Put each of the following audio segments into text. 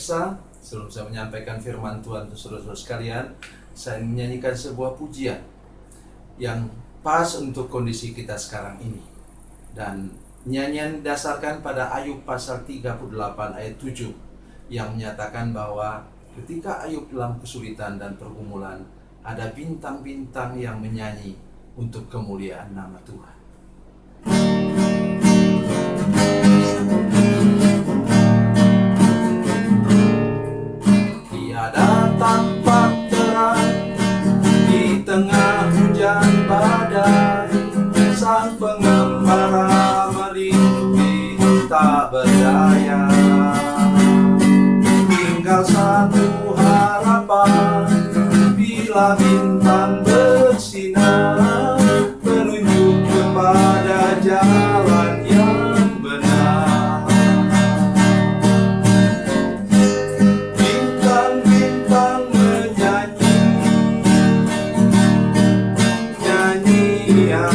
pemirsa, sebelum saya menyampaikan firman Tuhan untuk saudara-saudara sekalian, saya menyanyikan sebuah pujian yang pas untuk kondisi kita sekarang ini. Dan nyanyian didasarkan pada Ayub pasal 38 ayat 7 yang menyatakan bahwa ketika Ayub dalam kesulitan dan pergumulan, ada bintang-bintang yang menyanyi untuk kemuliaan nama Tuhan. Tiada tampak terang di tengah hujan badai, sang pengembara merintih tak berdaya. Tinggal satu harapan, bila bintang bersinar, menunjuk kepada jalan yang benar. Bintang-bintang menyanyi nyanyian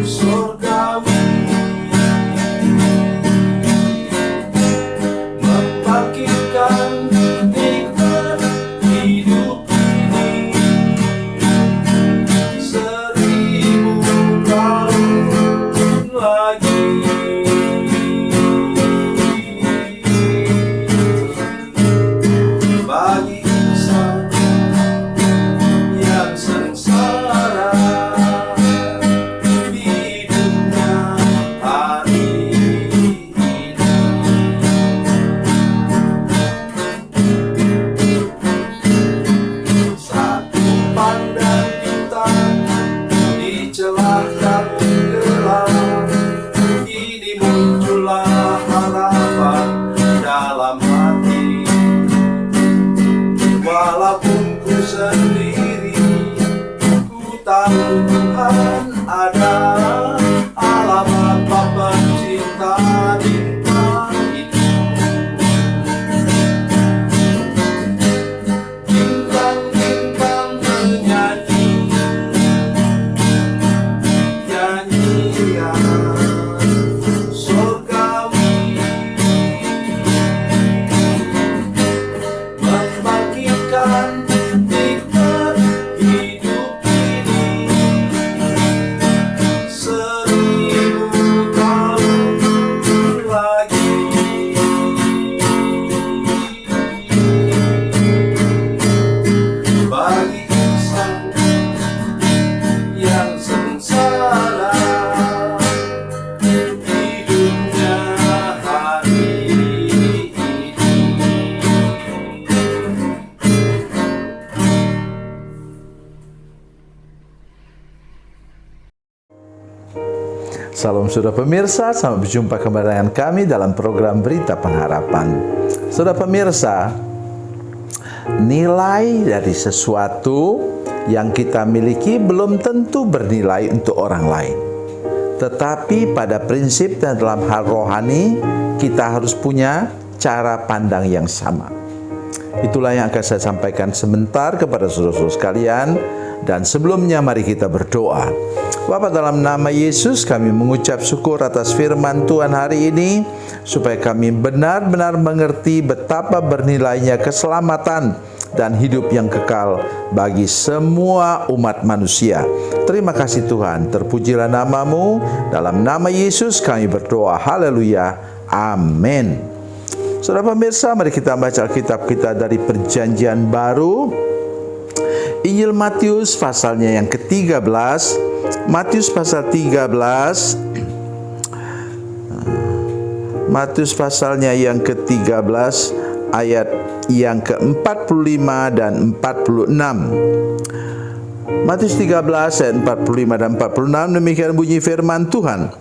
surgawi, membangkitkan nikmat hidup ini 1000 tahun lagi. Bagi insan yang sengsara, hidupnya hari ini. Satu pandang bintang di celah kabut gelap, ini muncullah harapan dalam hati. Walaupun ku sendiri, ku tahu Tuhan ada, alamat Bapa cinta bintang itu. Bintang-bintang menyanyi nyanyian surgawi, membangkitkan nikmat hidup ini 1000 tahun lagi. Bagi insan yang sengsara, hidupnya hari ini. Salam saudara pemirsa, selamat berjumpa kembali dengan kami dalam program Berita Pengharapan. Saudara pemirsa, nilai dari sesuatu yang kita miliki belum tentu bernilai untuk orang lain. Tetapi pada prinsip dan dalam hal rohani, kita harus punya cara pandang yang sama. Itulah yang akan saya sampaikan sebentar kepada saudara-saudara sekalian. Dan sebelumnya mari kita berdoa. Bapa, dalam nama Yesus kami mengucap syukur atas firman Tuhan hari ini, supaya kami benar-benar mengerti betapa bernilainya keselamatan dan hidup yang kekal bagi semua umat manusia. Terima kasih Tuhan, terpujilah namamu. Dalam nama Yesus kami berdoa, haleluya, amin. Saudara pemirsa, mari kita baca Alkitab kita dari Perjanjian Baru, Injil Matius pasalnya yang ke-13. Matius pasal 13, Matius pasalnya yang ke-13 ayat yang ke-45 dan 46. Matius 13 ayat 45 dan 46, demikian bunyi firman Tuhan.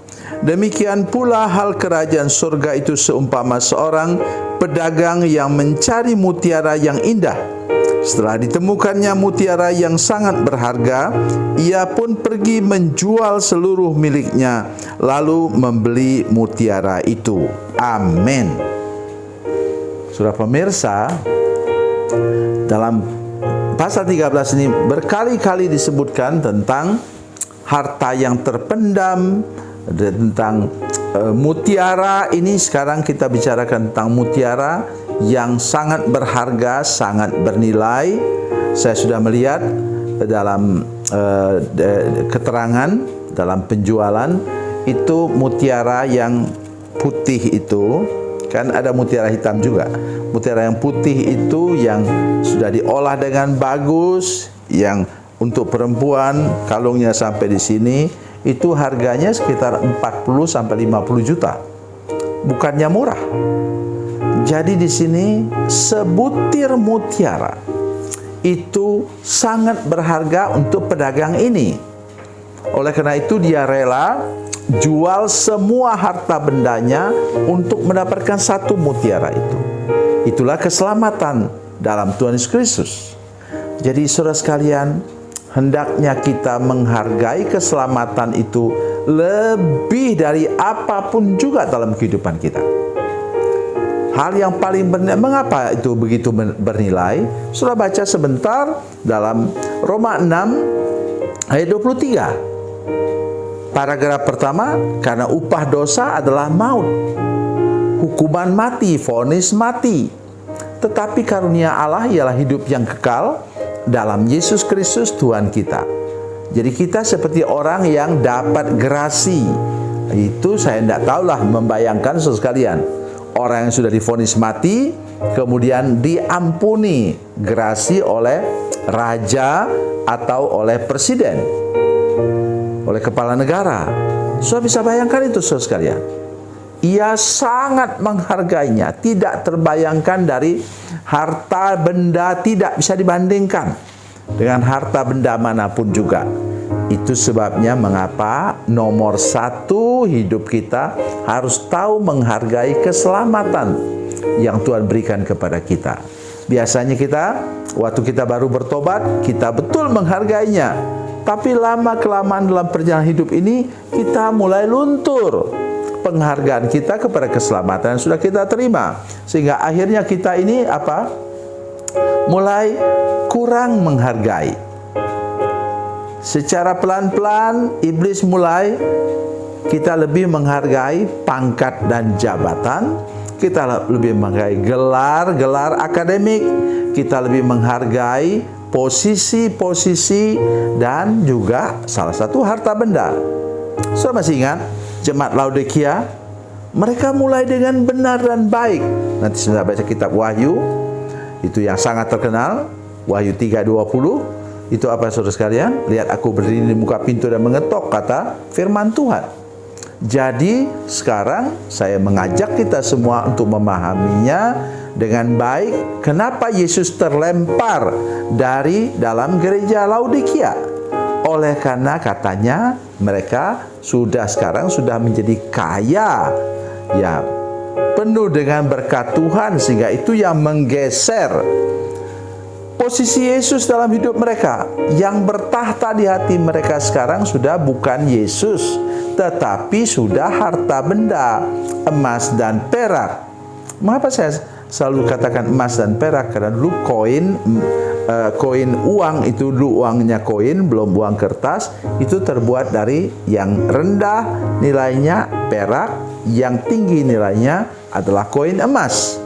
Demikian pula hal kerajaan surga itu seumpama seorang pedagang yang mencari mutiara yang indah. Setelah ditemukannya mutiara yang sangat berharga, ia pun pergi menjual seluruh miliknya, lalu membeli mutiara itu. Amin. Saudara pemirsa, dalam pasal 13 ini berkali-kali disebutkan tentang harta yang terpendam, tentang mutiara. Ini sekarang kita bicarakan tentang mutiara yang sangat berharga, sangat bernilai. Saya sudah melihat dalam keterangan dalam penjualan itu mutiara yang putih itu, kan ada mutiara hitam juga. Mutiara yang putih itu yang sudah diolah dengan bagus, yang untuk perempuan kalungnya sampai di sini, itu harganya sekitar 40 sampai 50 juta. Bukannya murah. Jadi di sini sebutir mutiara itu sangat berharga untuk pedagang ini. Oleh karena itu dia rela jual semua harta bendanya untuk mendapatkan satu mutiara itu. Itulah keselamatan dalam Tuhan Yesus Kristus. Jadi saudara sekalian, hendaknya kita menghargai keselamatan itu lebih dari apapun juga dalam kehidupan kita. Hal yang paling bernilai, mengapa itu begitu bernilai? Sudah baca sebentar dalam Roma 6 ayat 23. Paragraf pertama, karena upah dosa adalah maut, hukuman mati, vonis mati. Tetapi karunia Allah ialah hidup yang kekal dalam Yesus Kristus Tuhan kita. Jadi kita seperti orang yang dapat gerasi. Itu saya tidak tahulah membayangkan saudara sekalian. Orang yang sudah divonis mati, kemudian diampuni gerasi oleh raja atau oleh presiden, oleh kepala negara. Saudara bisa bayangkan itu saudara sekalian. Ia sangat menghargainya, tidak terbayangkan dari harta benda, tidak bisa dibandingkan dengan harta benda manapun juga. Itu sebabnya mengapa nomor satu hidup kita harus tahu menghargai keselamatan yang Tuhan berikan kepada kita. Biasanya kita, waktu kita baru bertobat, kita betul menghargainya. Tapi lama-kelamaan dalam perjalanan hidup ini, kita mulai luntur penghargaan kita kepada keselamatan yang sudah kita terima. Sehingga akhirnya kita ini mulai kurang menghargai. Secara pelan-pelan iblis mulai kita lebih menghargai pangkat dan jabatan, kita lebih menghargai gelar akademik, kita lebih menghargai posisi-posisi dan juga salah satu harta benda. Saudara masih ingat jemaat Laodikia? Mereka mulai dengan benar dan baik. Nanti sudah baca kitab Wahyu, itu yang sangat terkenal, Wahyu 3:20. Itu apa saudara sekalian? Lihat aku berdiri di muka pintu dan mengetok, kata firman Tuhan. Jadi sekarang saya mengajak kita semua untuk memahaminya dengan baik. Kenapa Yesus terlempar dari dalam gereja Laodikia? Oleh karena katanya mereka sekarang sudah menjadi kaya, ya, penuh dengan berkat Tuhan, sehingga itu yang menggeser posisi Yesus dalam hidup mereka. Yang bertahta di hati mereka sekarang sudah bukan Yesus, tetapi sudah harta benda, emas dan perak. Mengapa saya selalu katakan emas dan perak? Karena dulu koin uang itu, dulu uangnya koin, belum uang kertas, itu terbuat dari yang rendah nilainya perak, yang tinggi nilainya adalah koin emas.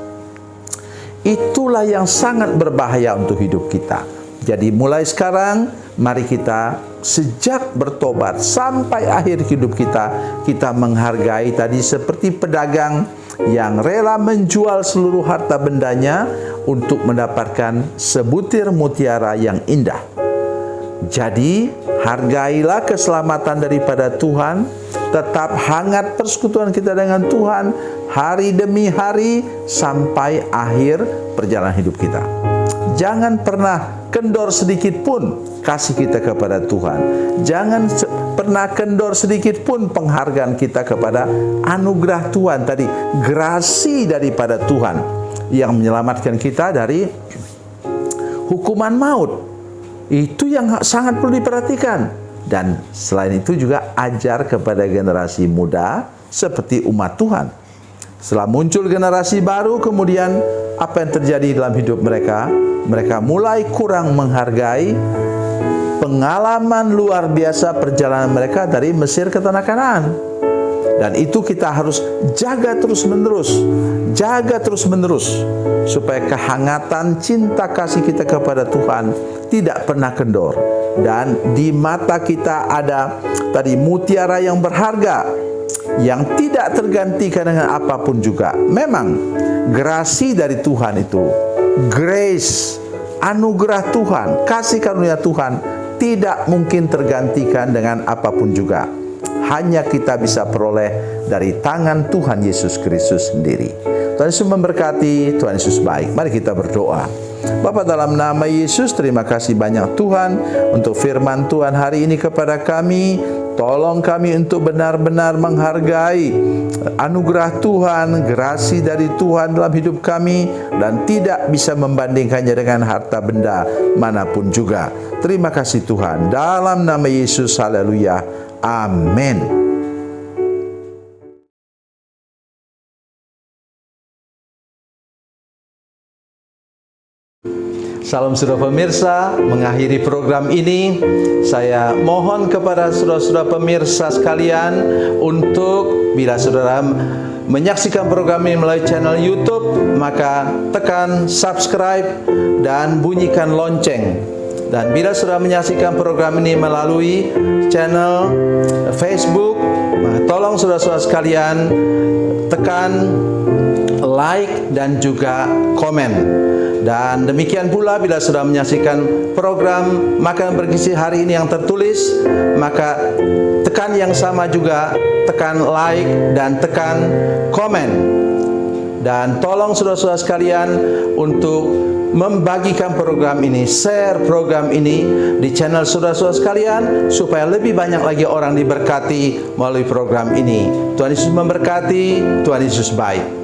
Itulah yang sangat berbahaya untuk hidup kita. Jadi mulai sekarang, mari kita sejak bertobat sampai akhir hidup kita, kita menghargai tadi seperti pedagang yang rela menjual seluruh harta bendanya untuk mendapatkan sebutir mutiara yang indah. Jadi hargailah keselamatan daripada Tuhan, tetap hangat persekutuan kita dengan Tuhan hari demi hari sampai akhir perjalanan hidup kita. Jangan pernah kendor sedikit pun kasih kita kepada Tuhan. Jangan pernah kendor sedikit pun penghargaan kita kepada anugerah Tuhan tadi, grasi daripada Tuhan yang menyelamatkan kita dari hukuman maut. Itu yang sangat perlu diperhatikan. Dan selain itu juga ajar kepada generasi muda seperti umat Tuhan. Setelah muncul generasi baru, kemudian apa yang terjadi dalam hidup mereka? Mereka mulai kurang menghargai pengalaman luar biasa perjalanan mereka dari Mesir ke Tanah Kanaan. Dan itu kita harus jaga terus-menerus, supaya kehangatan cinta kasih kita kepada Tuhan tidak pernah kendor. Dan di mata kita ada tadi mutiara yang berharga, yang tidak tergantikan dengan apapun juga. Memang grasi dari Tuhan itu, grace, anugerah Tuhan, kasih karunia Tuhan tidak mungkin tergantikan dengan apapun juga. Hanya kita bisa peroleh dari tangan Tuhan Yesus Kristus sendiri. Tuhan Yesus memberkati, Tuhan Yesus baik. Mari kita berdoa. Bapa, dalam nama Yesus, terima kasih banyak Tuhan untuk firman Tuhan hari ini kepada kami. Tolong kami untuk benar-benar menghargai anugerah Tuhan, grasi dari Tuhan dalam hidup kami, dan tidak bisa membandingkannya dengan harta benda manapun juga. Terima kasih Tuhan. Dalam nama Yesus, haleluya. Amin. Salam saudara pemirsa, mengakhiri program ini saya mohon kepada saudara-saudara pemirsa sekalian untuk bila saudara menyaksikan program ini melalui channel YouTube, maka tekan subscribe dan bunyikan lonceng. Dan bila saudara menyaksikan program ini melalui channel Facebook, tolong saudara-saudara sekalian tekan like dan juga komen. Dan demikian pula bila sudah menyaksikan program Makan Bergizi hari ini yang tertulis, maka tekan yang sama juga, tekan like dan tekan komen. Dan tolong saudara-saudara sekalian untuk membagikan program ini, share program ini di channel saudara-saudara sekalian, supaya lebih banyak lagi orang diberkati melalui program ini. Tuhan Yesus memberkati, Tuhan Yesus baik.